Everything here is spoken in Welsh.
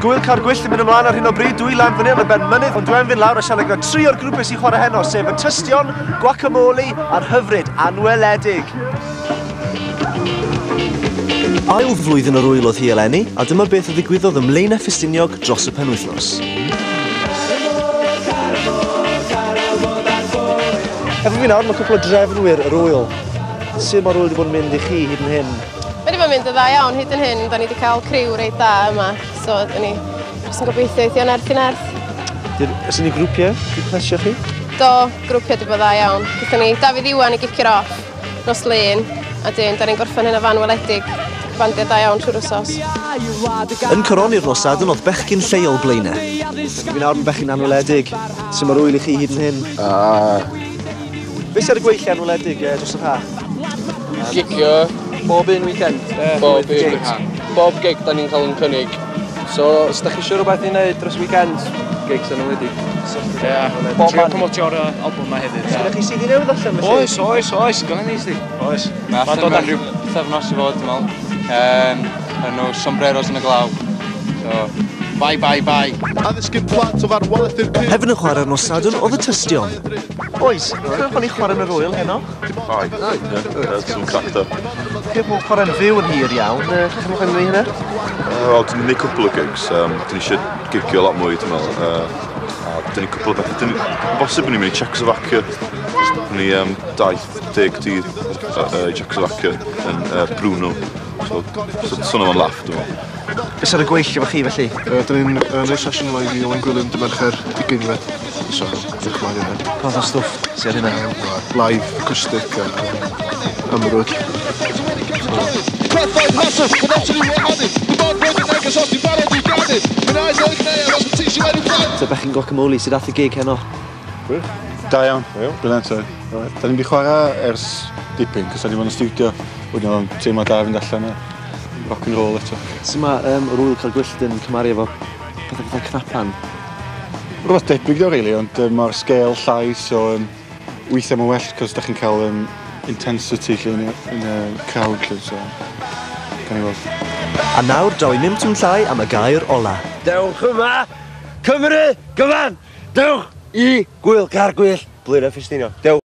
Gwyllt car gwyllt yn mynd ymlaen ar hyn o bryd, dwy lan fyny yn y ben mynydd, ond dwi'n fynd lawr a siarad gyda 3 o'r grwpau sy'n chwarae heno, sef y tystion, guacamole a'r hyfryd anweledig. Ail flwyddyn o'r wyl oedd hi eleni, a dyma beth o ddigwyddodd ymlaen Ffestiniog dros y penwythnos. Efo fi nawr, mae cwpl o drefnwyr yr wyl. Sut mae'r wyl wedi bod yn mynd i chi hyd yn hyn? Mae wedi bod yn mynd yn dda iawn hyd yn hyn. Da ni wedi cael criw reit da yma, so da ni jyst yn gobeithio eithio nerth i nerth. Ys ni grwpiau? Dwi'n plesio chi? Do, grwpiau wedi bod dda iawn. Gyda ni Dafydd Iwan i gicio'r off nos lun, a dyn, da ni'n gorffen hyn o fan weledig. Bandiau da iawn trwy'r wsos. Yn coroni'r nosadyn oedd bechgyn lleol blaenau. Fi nawr yn bechgyn anweledig. Sut mae'r wyl i chi hyd yn hyn? Be sydd ar y gweilliau anweledig dros yr haf? Gicio bob un weekend. Bob gig da ni'n cael yn cynnig. So, os da chi eisiau rhywbeth i wneud dros weekend, gigs anweledig? Bob man promotio'r album yma hefyd. Sgynna chi CD newydd allan felly? Oes, gynnu ni sti. Oes. Mae allan mewn rhyw thefnos i fod, dwi'n meddwl. Nhw sombreros yn y glaw. So, bye. Hefyd yn chwarae'r nosadwn oedd y tystion. Oes, ydych chi'n chwarae yn yr wyl heno? Dwi'n cracta. Chi'n mwyn chwarae'n fyw yn hir iawn, chi'n mwyn chwarae'n hynna? Wel, dwi'n gwneud cwpl o gigs. Dwi'n eisiau gigio lot mwy, dwi'n meddwl. Dyn ni cwpl o bethau. Dwi'n bosib yn mynd i Czechoslovacia. Dyn ni 10 dydd i Czechoslovacia yn Brno. So son o'n laff, dwi'n meddwl. Beth ar y gweithio efo chi felly? Dyn ni'n neud sesiwn live i Owen Gwyllt dy Mercher ugainfed. So, diolch mlaen i hynny. Fath o stwff sy'n ar hynna? Live, acoustic, amrwyd. So bechgyn guacamole sydd ath y gig heno? Da iawn, brilliant. Da ni'n di chwarae ers dipyn, cos da ni'n mynd yn studio. Wedyn o'n teimlo da fynd allan rock and roll eto. Sut mae yr wyl cael gwyllt yn cymaru efo pethau cnapan? Rhywbeth debyg ddo, rili, ond mae'r scale llai, so weithiau mae'n well, cos da chi'n cael intensity yn y crowd, so gan i weld. A nawr, draw i nimt yn llai am y gair ola. Dewch yma, Cymru, gyfan! Dewch i Gwyllt car gwyllt, Blaenau Ffestiniog. Dewch!